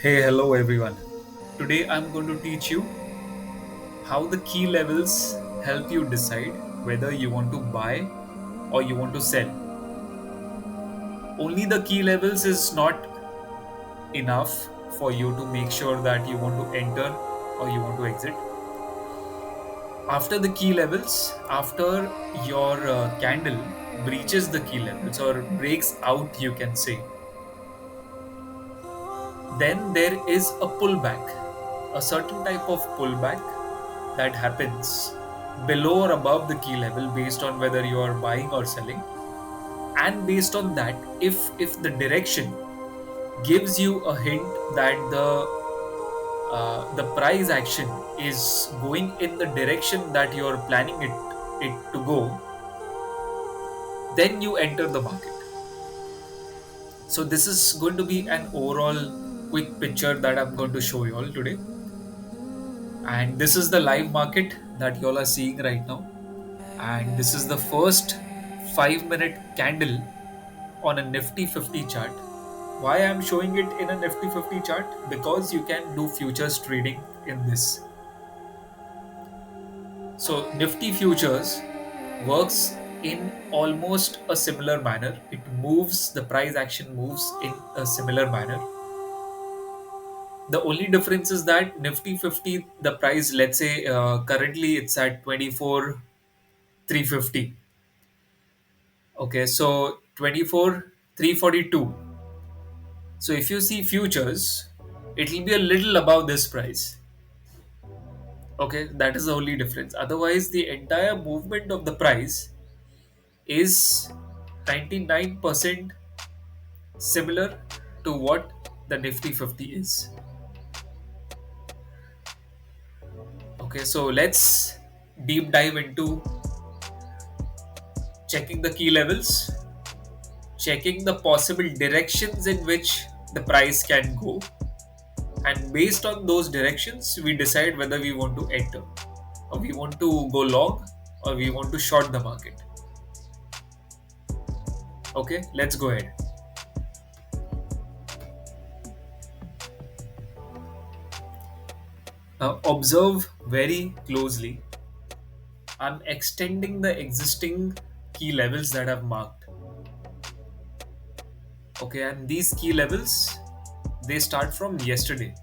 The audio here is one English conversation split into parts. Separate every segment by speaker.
Speaker 1: Hey, hello everyone. Today I'm going to teach you how the key levels help you decide whether you want to buy or you want to sell. Only the key levels is not enough for you to make sure that you want to enter or you want to exit. After the key levels, after your candle breaches the key levels or breaks out, you can say, then there is a pullback, a certain type of pullback that happens below or above the key level based on whether you are buying or selling. And based on that, if the direction gives you a hint that the price action is going in the direction that you are planning it to go, then you enter the market. So this is going to be an overall quick picture that I'm going to show you all today. And this is the live market that you all are seeing right now. And this is the first 5-minute candle on a Nifty 50 chart. Why I'm showing it in a Nifty 50 chart? Because you can do futures trading in this. So Nifty Futures works in almost a similar manner. It moves, the price action moves in a similar manner. The only difference is that Nifty 50, the price, let's say currently it's at 24,350. Okay, so 24,342. So if you see futures, it will be a little above this price. Okay, that is the only difference. Otherwise, the entire movement of the price is 99% similar to what the Nifty 50 is. Okay, so let's deep dive into checking the key levels, checking the possible directions in which the price can go, and based on those directions, we decide whether we want to enter, or we want to go long, or we want to short the market. Okay, let's go ahead. Now observe very closely. I'm extending the existing key levels that I've marked. Okay, and these key levels, they start from yesterday,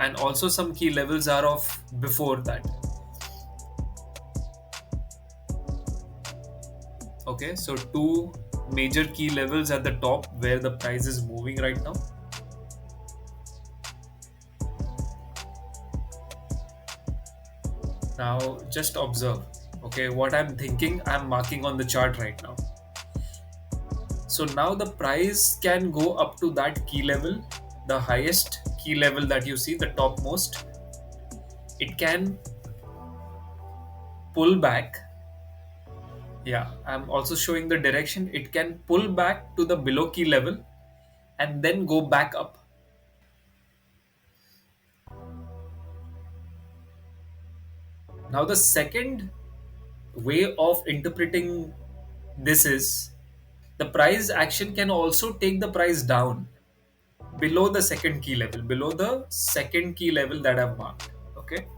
Speaker 1: and also some key levels are of before that. Okay, so two major key levels at the top where the price is moving right now. Now just observe. Okay, what I'm thinking, I'm marking on the chart right now. So now the price can go up to that key level, the highest key level that you see, the topmost. It can pull back. Yeah, I'm also showing the direction. It can pull back to the below key level and then go back up. Now, the second way of interpreting this is the price action can also take the price down below the second key level, below the second key level that I've marked. Okay.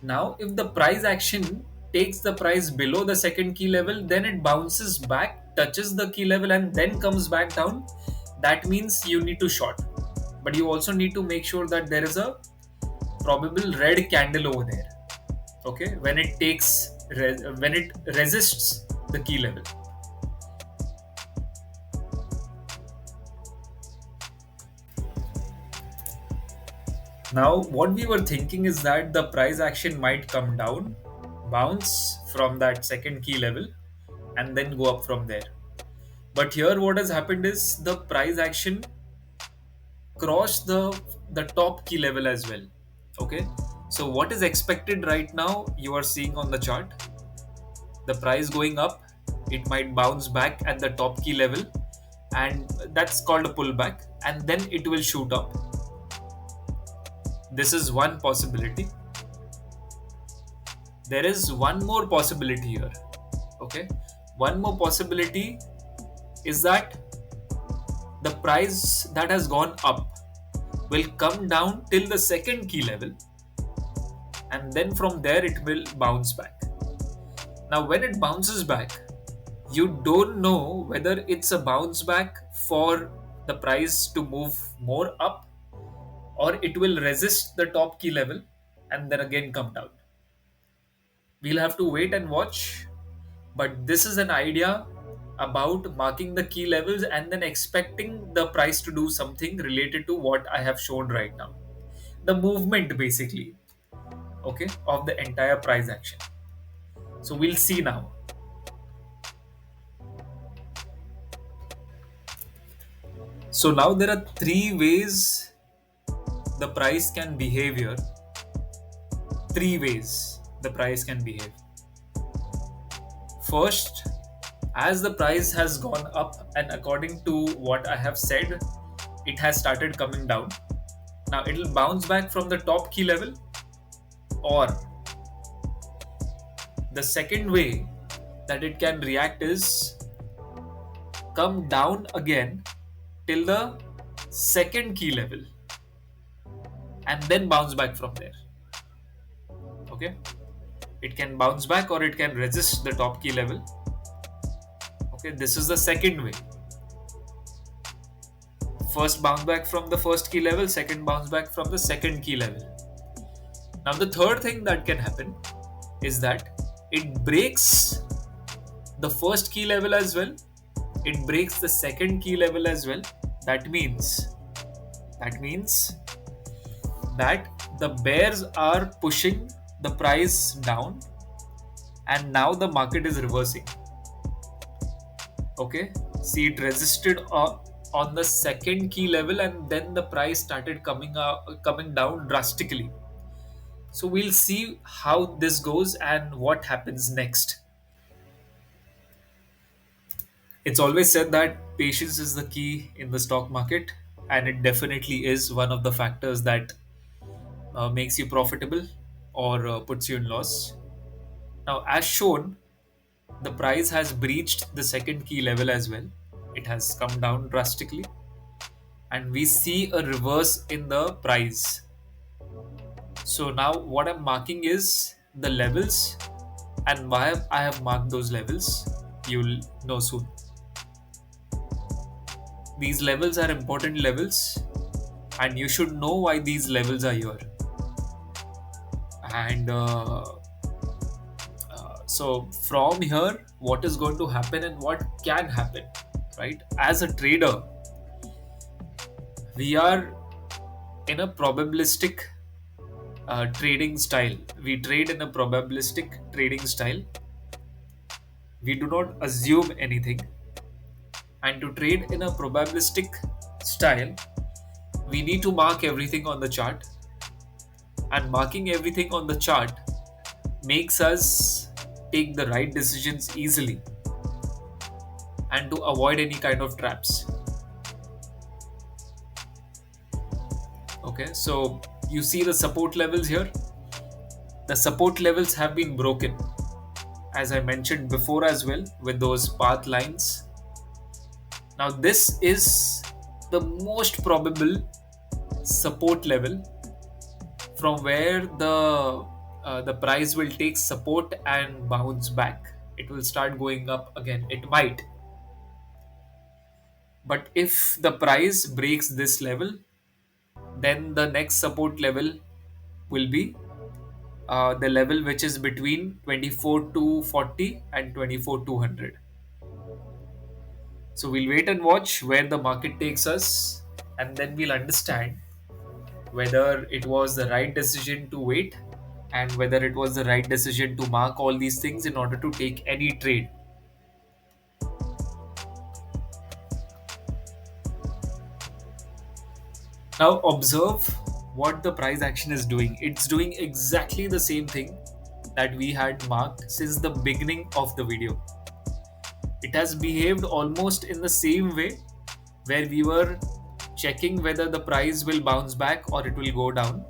Speaker 1: Now, if the price action takes the price below the second key level, then it bounces back, touches the key level, and then comes back down. That means you need to short. But you also need to make sure that there is a probable red candle over there. Okay, when it when it resists the key level. Now, what we were thinking is that the price action might come down, bounce from that second key level, and then go up from there. But here, what has happened is the price action crossed the top key level as well. Okay, so what is expected right now? You are seeing on the chart the price going up. It might bounce back at the top key level, and that's called a pullback, and then it will shoot up. This is one possibility. There is one more possibility here. Okay, one more possibility is that the price that has gone up, will come down till the second key level, and then from there it will bounce back. Now, when it bounces back, you don't know whether it's a bounce back for the price to move more up, or it will resist the top key level and then again come down. We'll have to wait and watch, but this is an idea about marking the key levels and then expecting the price to do something related to what I have shown right now. The movement basically, okay, of the entire price action. So we'll see now. So now there are three ways the price can behave here. Three ways the price can behave. First, as the price has gone up, and according to what I have said, it has started coming down. Now it will bounce back from the top key level, or the second way that it can react is come down again till the second key level and then bounce back from there. Okay, it can bounce back or it can resist the top key level. Okay, this is the second way. First bounce back from the first key level, second bounce back from the second key level. Now the third thing that can happen is that it breaks the first key level as well, it breaks the second key level as well. That means that the bears are pushing the price down, and now the market is reversing. Okay, see, it resisted on the second key level, and then the price started coming down drastically. So we'll see how this goes and what happens next. It's always said that patience is the key in the stock market, and it definitely is one of the factors that makes you profitable or puts you in loss. Now, as shown, the price has breached the second key level as well. It has come down drastically, and we see a reverse in the price. So now what I'm marking is the levels, and why I have marked those levels, you'll know soon. These levels are important levels, and you should know why these levels are here. And so from here, what is going to happen and what can happen, right? As a trader, we are in a probabilistic trading style. We trade in a probabilistic trading style. We do not assume anything. And to trade in a probabilistic style, we need to mark everything on the chart. And marking everything on the chart makes us take the right decisions easily and to avoid any kind of traps. Okay, so you see the support levels here. The support levels have been broken, as I mentioned before as well, with those path lines. Now this is the most probable support level from where the price will take support and bounce back. It will start going up again. It might. But if the price breaks this level, then the next support level will be the level which is between 24,240 and 24,200. So we'll wait and watch where the market takes us, and then we'll understand whether it was the right decision to wait and whether it was the right decision to mark all these things in order to take any trade. Now observe what the price action is doing. It's doing exactly the same thing that we had marked since the beginning of the video. It has behaved almost in the same way, where we were checking whether the price will bounce back or it will go down,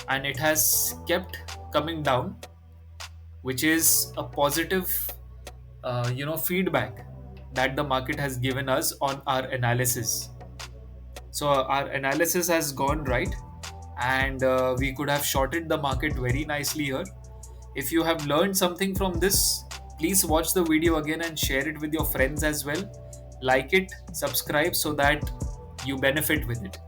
Speaker 1: and it has kept coming down, which is a positive feedback that the market has given us on our analysis. So our analysis has gone right, and we could have shorted the market very nicely here. If you have learned something from this, please watch the video again and share it with your friends as well. Like it, subscribe so that you benefit with it.